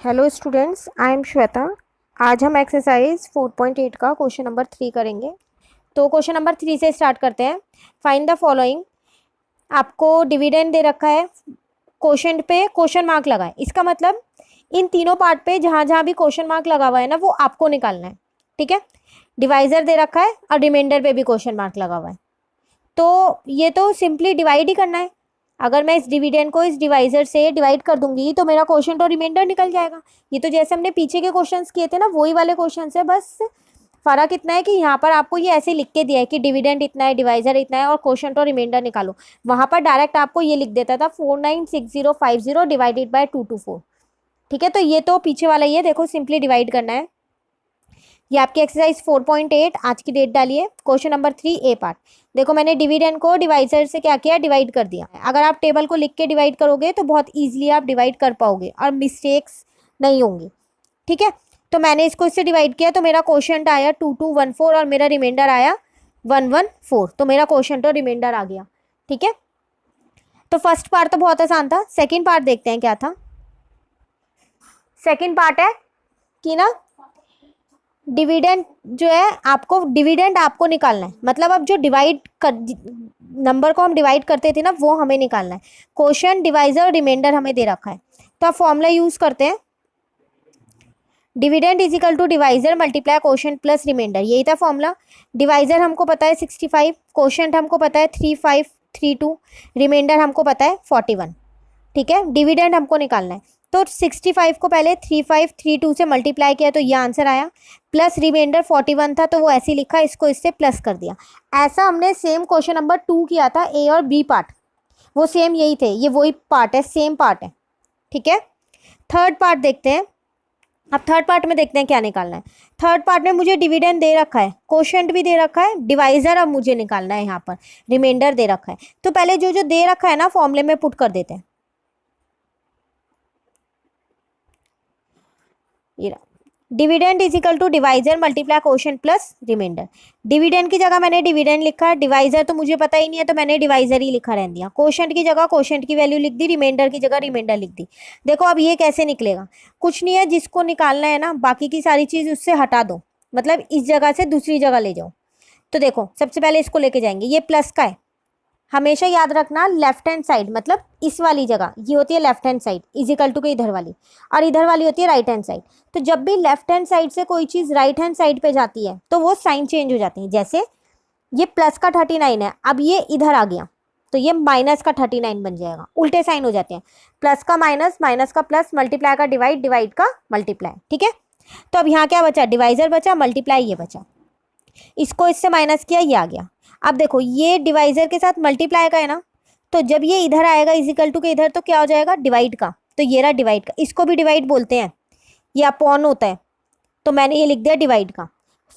Hello students, I am Shweta. आज हम exercise 4.8 का क्वेश्चन नंबर 3 करेंगे। तो क्वेश्चन नंबर 3 से स्टार्ट करते हैं। Find the following. आपको डिविडेंड दे रखा है, क्वोशंट पे क्वेश्चन मार्क लगा है। इसका मतलब इन तीनों पार्ट पे जहाँ जहाँ भी क्वेश्चन मार्क लगा हुआ है ना, वो आपको निकालना है। ठीक है, डिवाइजर दे रखा है और रिमाइंडर पे भी क्वेश्चन मार्क लगा हुआ है। तो ये तो सिंपली डिवाइड ही करना है। अगर मैं इस डिविडेंड को इस डिवाइजर से डिवाइड कर दूंगी तो मेरा क्वोशंट और रिमाइंडर निकल जाएगा। ये तो जैसे हमने पीछे के क्वेश्चंस किए थे ना, वही वाले क्वेश्चंस है। बस फर्क इतना है कि यहाँ पर आपको ये ऐसे लिख के दिया है कि डिविडेंड इतना है, डिवाइजर इतना है और क्वोशंट और रिमाइंडर निकालो। वहां पर डायरेक्ट आपको ये लिख देता था 496050 डिवाइडेड बाय 224। ठीक है, तो ये तो पीछे वाला ही है। देखो, सिंपली डिवाइड करना है। ये आपकी एक्सरसाइज 4.8 आज की डेट डालिए। क्वेश्चन नंबर 3 ए पार्ट। देखो, मैंने डिविडेंड को डिवाइजर से क्या किया, डिवाइड कर दिया। अगर आप टेबल को लिख के डिवाइड करोगे तो बहुत इजीली आप डिवाइड कर पाओगे और मिस्टेक्स नहीं होंगी। ठीक है, तो मैंने इसको इससे डिवाइड किया तो मेरा क्वोशंट आया 2214 और मेरा रिमाइंडर आया 114। तो मेरा क्वोशंट और रिमाइंडर आ गया। ठीक है, तो फर्स्ट पार्ट तो बहुत आसान था। सेकेंड पार्ट देखते हैं क्या था। सेकेंड पार्ट है कि ना, डिविडेंड जो है, आपको डिविडेंड आपको निकालना है। मतलब अब जो डिवाइड कर नंबर को हम डिवाइड करते थे ना, वो हमें निकालना है। क्वोशंट, डिवाइजर और रिमाइंडर हमें दे रखा है। तो आप फॉर्मूला यूज करते हैं, dividend is equal to divisor multiply quotient plus remainder. यही था फॉर्मूला। डिवाइजर हमको पता है 65, क्वोशंट हमको पता है 3532, रिमाइंडर हमको पता है 41। ठीक है, डिविडेंड हमको निकालना है। तो 65 को पहले 3532 से मल्टीप्लाई किया तो ये आंसर आया, प्लस रिमाइंडर 41 था तो वो ऐसे लिखा, इसको इससे प्लस कर दिया। ऐसा हमने सेम क्वेश्चन नंबर 2 किया था, ए और बी पार्ट। वो सेम यही थे, ये वही पार्ट है, सेम पार्ट है। ठीक है, थर्ड पार्ट देखते हैं। अब थर्ड पार्ट में देखते हैं क्या निकालना है। थर्ड पार्ट में मुझे डिविडेंड दे रखा है, क्वोशंट भी दे रखा है, डिवाइजर अब मुझे निकालना है, यहाँ पर रिमाइंडर दे रखा है। तो पहले जो जो दे रखा है ना, फॉर्मूले में पुट कर देते हैं। Dividend is equal to divisor multiply quotient plus remainder. Dividend की जगह मैंने डिविडेंड लिखा, डिवाइजर तो मुझे पता ही नहीं है तो मैंने डिवाइजर ही लिखा रहने दिया। क्वोशंट की जगह क्वोशंट की वैल्यू लिख दी, रिमाइंडर की जगह रिमाइंडर लिख दी। देखो अब ये कैसे निकलेगा, कुछ नहीं है, जिसको निकालना है ना, बाकी की सारी चीज उससे हटा दो। मतलब इस जगह से दूसरी जगह ले जाओ। तो देखो, सबसे पहले इसको लेके जाएंगे, ये प्लस का है। हमेशा याद रखना, लेफ्ट हैंड साइड मतलब इस वाली जगह ये होती है left hand side, is equal to के इधर वाली, और इधर वाली होती है राइट हैंड साइड। तो जब भी लेफ्ट हैंड साइड से कोई चीज राइट हैंड साइड पे जाती है तो वो साइन चेंज हो जाती है। जैसे ये प्लस का 39 है, अब ये इधर आ गया तो ये माइनस का 39 बन जाएगा। उल्टे साइन हो जाते हैं, प्लस का माइनस, माइनस का प्लस, मल्टीप्लाई का डिवाइड, डिवाइड का मल्टीप्लाई। ठीक है, तो अब यहाँ क्या बचा, डिवाइजर बचा, मल्टीप्लाई ये बचा। इसको इससे माइनस किया, ये आ गया। अब देखो, ये डिवाइजर के साथ मल्टीप्लाई का है ना, तो जब ये इधर आएगा इज इक्वल टू के इधर, तो क्या हो जाएगा, डिवाइड का। तो ये रहा डिवाइड का, इसको भी डिवाइड बोलते हैं, ये अपॉन होता है, तो मैंने ये लिख दिया डिवाइड का।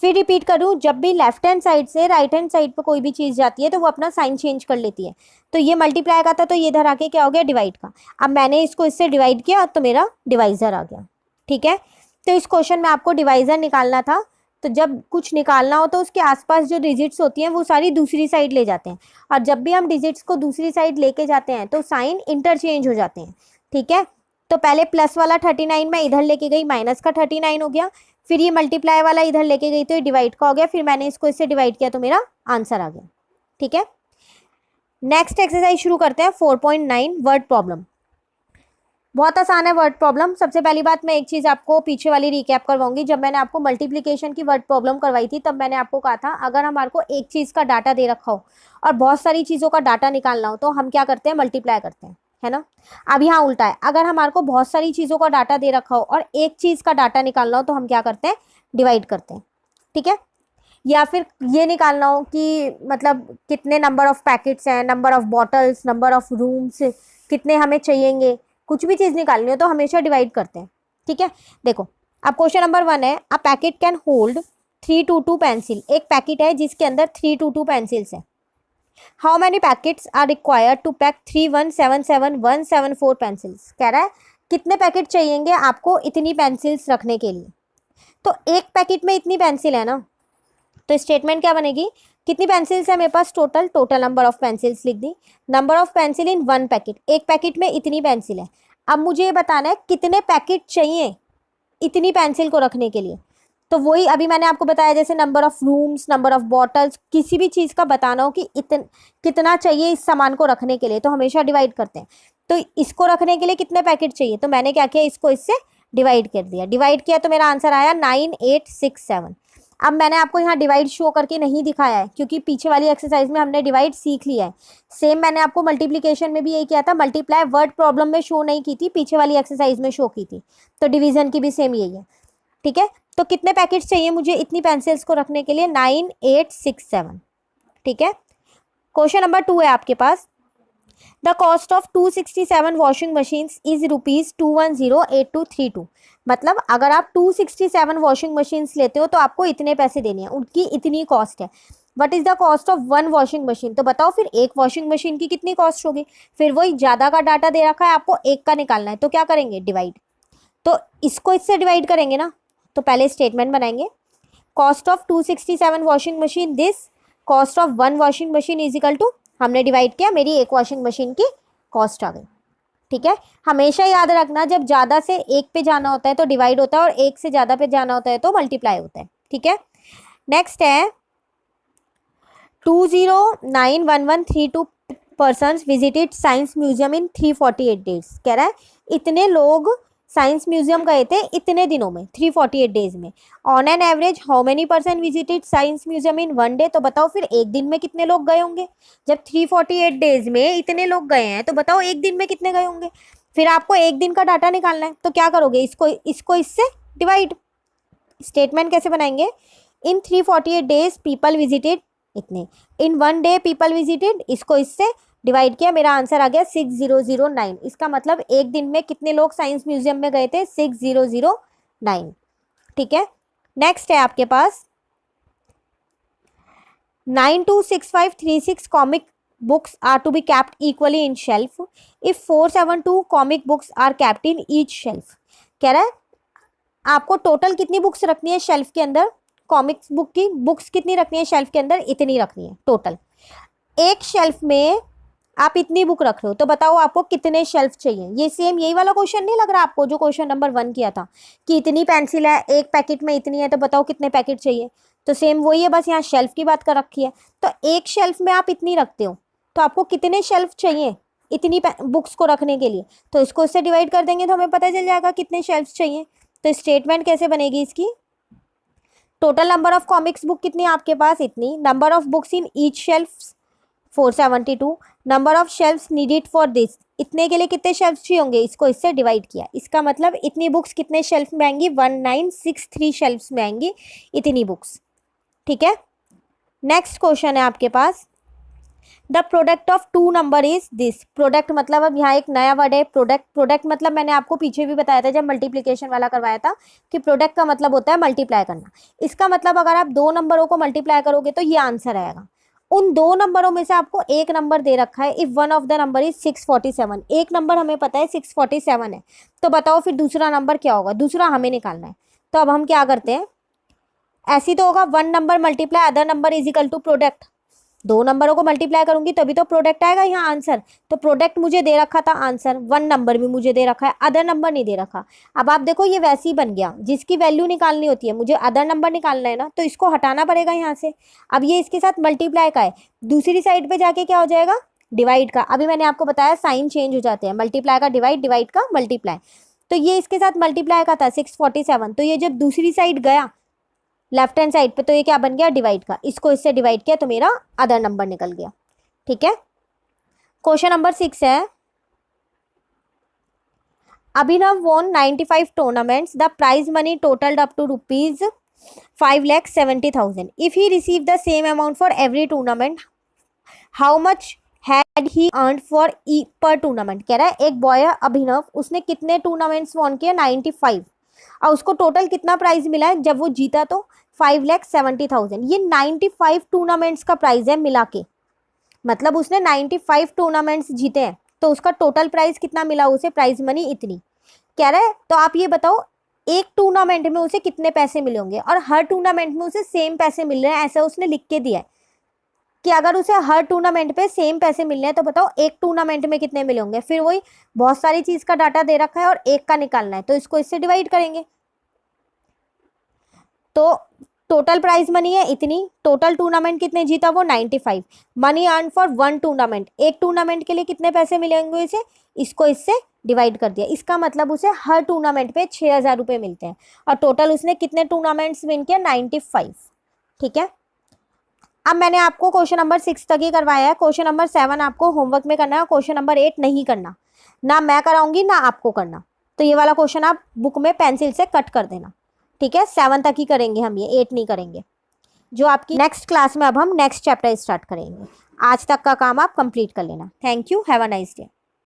फिर रिपीट करूँ, जब भी लेफ्ट हैंड साइड से राइट हैंड साइड पर कोई भी चीज़ जाती है तो वो अपना साइन चेंज कर लेती है। तो ये मल्टीप्लाई का था तो ये इधर आके क्या हो गया, डिवाइड का। अब मैंने इसको इससे डिवाइड किया तो मेरा डिवाइजर आ गया। ठीक है, तो इस क्वेश्चन में आपको डिवाइजर निकालना था। तो जब कुछ निकालना हो तो उसके आसपास जो डिजिट्स होती हैं वो सारी दूसरी साइड ले जाते हैं, और जब भी हम डिजिट्स को दूसरी साइड लेके जाते हैं तो साइन इंटरचेंज हो जाते हैं। ठीक है, तो पहले प्लस वाला 39 मैं इधर लेके गई, माइनस का 39 हो गया। फिर ये मल्टीप्लाई वाला इधर लेके गई तो ये डिवाइड का हो गया। फिर मैंने इसको इससे डिवाइड किया तो मेरा आंसर आ गया। ठीक है, नेक्स्ट एक्सरसाइज शुरू करते हैं 4.9 वर्ड प्रॉब्लम। बहुत आसान है वर्ड प्रॉब्लम। सबसे पहली बात, मैं एक चीज़ आपको पीछे वाली रिकैप करवाऊंगी। जब मैंने आपको मल्टीप्लिकेशन की वर्ड प्रॉब्लम करवाई थी तब मैंने आपको कहा था, अगर हमारे को एक चीज़ का डाटा दे रखा हो और बहुत सारी चीज़ों का डाटा निकालना हो तो हम क्या करते हैं, मल्टीप्लाई करते हैं, है ना। अब यहाँ उल्टा है, अगर हमारे को बहुत सारी चीज़ों का डाटा दे रखा हो और एक चीज़ का डाटा निकालना हो तो हम क्या करते हैं, डिवाइड करते हैं। ठीक है, या फिर ये निकालना हो कि मतलब कितने नंबर ऑफ पैकेट्स हैं, number of bottles, number of rooms, कितने हमें चाहिएंगे, कुछ भी चीज़ निकालनी हो तो हमेशा डिवाइड करते हैं। ठीक है, देखो अब क्वेश्चन नंबर 1 है, a packet can hold 322 pencil. एक पैकेट है जिसके अंदर 322 पेंसिल्स है। How many packets are required to pack 3177174 pencils. कह रहा है कितने पैकेट चाहिएंगे आपको इतनी पेंसिल्स रखने के लिए। तो एक पैकेट में इतनी पेंसिल है ना, तो स्टेटमेंट क्या बनेगी, कितनी पेंसिल्स है मेरे पास, टोटल नंबर ऑफ पेंसिल्स लिख दी। Number of pencil in one packet, एक पैकेट में इतनी पेंसिल है। अब मुझे ये बताना है कितने पैकेट चाहिए इतनी पेंसिल को रखने के लिए। तो वही अभी मैंने आपको बताया, जैसे number of rooms, number of bottles, किसी भी चीज़ का बताना हो कि कितना चाहिए इस सामान को रखने के लिए, तो हमेशा डिवाइड करते हैं। तो इसको रखने के लिए कितने पैकेट चाहिए, तो मैंने क्या किया, इसको इससे डिवाइड कर दिया। डिवाइड किया तो मेरा आंसर आया 9867। अब मैंने आपको यहाँ डिवाइड शो करके नहीं दिखाया है क्योंकि पीछे वाली एक्सरसाइज में हमने डिवाइड सीख लिया है। सेम मैंने आपको मल्टीप्लिकेशन में भी यही किया था, मल्टीप्लाई वर्ड प्रॉब्लम में शो नहीं की थी, पीछे वाली एक्सरसाइज में शो की थी। तो डिवीजन की भी सेम यही है, ठीक है। तो कितने पैकेट्स चाहिए मुझे इतनी पेंसिल्स को रखने के लिए, 9867, ठीक है। क्वेश्चन नंबर 2 है आपके पास, the cost of 267 washing machines is ₹2108232। मतलब अगर आप 267 वॉशिंग मशीन्स लेते हो तो आपको इतने पैसे देने हैं, उनकी इतनी कॉस्ट है। What is the cost of one washing machine, तो बताओ फिर एक वॉशिंग मशीन की कितनी कॉस्ट होगी। फिर वही ज़्यादा का डाटा दे रखा है, आपको एक का निकालना है, तो क्या करेंगे, डिवाइड। तो इसको इससे डिवाइड करेंगे ना, तो पहले स्टेटमेंट बनाएंगे, cost of 267 washing machine this cost of one washing machine is equal to, हमने डिवाइड किया, मेरी एक वॉशिंग मशीन की कॉस्ट आ गई, ठीक है। हमेशा याद रखना जब ज़्यादा से एक पे जाना होता है तो डिवाइड होता है और एक से ज़्यादा पे जाना होता है तो मल्टीप्लाई होता है, ठीक है। नेक्स्ट है 209113 persons visited science museum in 348 days. कह रहा है इतने लोग साइंस म्यूजियम गए थे इतने दिनों में, 348 डेज में। On an average how many person visited science museum in one day, तो बताओ फिर एक दिन में कितने लोग गए होंगे। जब 348 डेज में इतने लोग गए हैं तो बताओ एक दिन में कितने गए होंगे। फिर आपको एक दिन का डाटा निकालना है, तो क्या करोगे, इसको इससे डिवाइड। स्टेटमेंट कैसे बनाएंगे, इन 348 डेज पीपल विजिटेड इतने, in one day people visited, इसको इससे डिवाइड किया, मेरा आंसर आ गया 6009। इसका मतलब एक दिन में कितने लोग साइंस म्यूजियम में गए थे, 6009, ठीक है। नेक्स्ट है आपके पास 926536 comic books are to be kept equally in shelf if 472 comic books are kept in each shelf. कह रहा है आपको टोटल कितनी बुक्स रखनी है शेल्फ के अंदर, कॉमिक्स बुक की बुक्स कितनी रखनी है शेल्फ के अंदर, इतनी रखनी है टोटल। एक शेल्फ में आप इतनी बुक रख रहे हो तो बताओ आपको कितने शेल्फ चाहिए। ये सेम यही वाला क्वेश्चन नहीं लग रहा आपको जो क्वेश्चन नंबर 1 किया था कि इतनी पेंसिल है एक पैकेट में इतनी है, तो बताओ कितने पैकेट चाहिए। तो सेम वही है, बस यहाँ शेल्फ की बात कर रखी है। तो एक शेल्फ में आप इतनी रखते हो तो आपको कितने शेल्फ चाहिए इतनी बुक्स को रखने के लिए, तो इसको इससे डिवाइड कर देंगे तो हमें पता चल जाएगा कितने शेल्फ चाहिए। तो स्टेटमेंट कैसे बनेगी इसकी, total number of comics book कितनी है आपके पास, इतनी, number of books in each shelf 472, number of shelfs needed for this, इतने के लिए कितने शेल्फ्स चाहिए होंगे, इसको इससे डिवाइड किया। इसका मतलब इतनी बुक्स कितने शेल्फ में आएंगी, 1963 शेल्फ्स में आएंगी इतनी बुक्स, ठीक है। नेक्स्ट क्वेश्चन है आपके पास, the product of two number is this. Product मतलब अब यहाँ एक नया वर्ड है, प्रोडक्ट मतलब मैंने आपको पीछे भी बताया था जब मल्टीप्लिकेशन वाला करवाया था कि प्रोडक्ट का मतलब होता है मल्टीप्लाई करना। इसका मतलब अगर आप दो नंबरों को मल्टीप्लाई करोगे तो ये आंसर आएगा। उन दो नंबरों में से आपको एक नंबर दे रखा है, if one of the number is 647, एक नंबर हमें पता है 647 है, तो बताओ फिर दूसरा नंबर क्या होगा, दूसरा हमें निकालना है। तो अब हम क्या करते हैं, ऐसी तो होगा one number multiply other number is equal to product, दो नंबरों को मल्टीप्लाई करूंगी तभी तो प्रोडक्ट आएगा यहाँ आंसर। तो प्रोडक्ट मुझे दे रखा था आंसर, वन नंबर भी मुझे दे रखा है, अदर नंबर नहीं दे रखा। अब आप देखो ये वैसे ही बन गया, जिसकी वैल्यू निकालनी होती है मुझे अदर नंबर निकालना है ना, तो इसको हटाना पड़ेगा यहाँ से। अब ये इसके साथ मल्टीप्लाई का है, दूसरी साइड पे जाके क्या हो जाएगा, डिवाइड का। अभी मैंने आपको बताया साइन चेंज हो जाते हैं, मल्टीप्लाई का डिवाइड, डिवाइड का मल्टीप्लाई। तो ये इसके साथ मल्टीप्लाई का था 647, तो ये जब दूसरी साइड गया लेफ्ट हैंड साइड पे तो ये क्या बन गया, डिवाइड का। इसको इससे डिवाइड किया तो मेरा अदर नंबर निकल गया, ठीक है। क्वेश्चन नंबर 6 है, Abhinav won 95 tournaments, the prize money totalled up to ₹5,70,000 if he receive the same amount for every tournament, how much had he earn for per tournament. कह रहा है एक बॉय है अभिनव, उसने कितने टूर्नामेंट्स वॉन किए, 95, और उसको टोटल कितना प्राइज मिला है जब वो जीता तो 5,70,000। ये 95 टूर्नामेंट्स का प्राइज है मिला के, मतलब उसने 95 टूर्नामेंट्स जीते हैं तो उसका टोटल प्राइज कितना मिला उसे, प्राइज मनी इतनी। कह रहा है तो आप ये बताओ एक टूर्नामेंट में उसे कितने पैसे मिले होंगे, और हर टूर्नामेंट में उसे सेम पैसे मिल रहे हैं, ऐसा उसने लिख के दिया है कि अगर उसे हर टूर्नामेंट पे सेम पैसे मिलने हैं तो बताओ एक टूर्नामेंट में कितने मिले होंगे। फिर वही बहुत सारी चीज का डाटा दे रखा है और एक का निकालना है, तो इसको इससे डिवाइड करेंगे। तो टोटल प्राइज मनी है इतनी, टोटल टूर्नामेंट कितने जीता वो 95, money earn for one tournament, एक टूर्नामेंट के लिए कितने पैसे मिलेंगे इसे, इसको इससे डिवाइड कर दिया। इसका मतलब उसे हर टूर्नामेंट पे 6,000 रुपये मिलते हैं और टोटल उसने कितने टूर्नामेंट्स विन किया, 95। ठीक है, अब मैंने आपको क्वेश्चन नंबर 6 तक ही करवाया है, क्वेश्चन नंबर 7 आपको होमवर्क में करना है, क्वेश्चन नंबर 8 नहीं करना, ना मैं कराऊंगी ना आपको करना। तो ये वाला क्वेश्चन आप बुक में पेंसिल से कट कर देना। ठीक है, 7 तक ही करेंगे हम, ये 8 नहीं करेंगे। जो आपकी नेक्स्ट क्लास में अब हम नेक्स्ट चैप्टर स्टार्ट करेंगे। आज तक का काम आप कंप्लीट कर लेना। Thank you, have a nice day.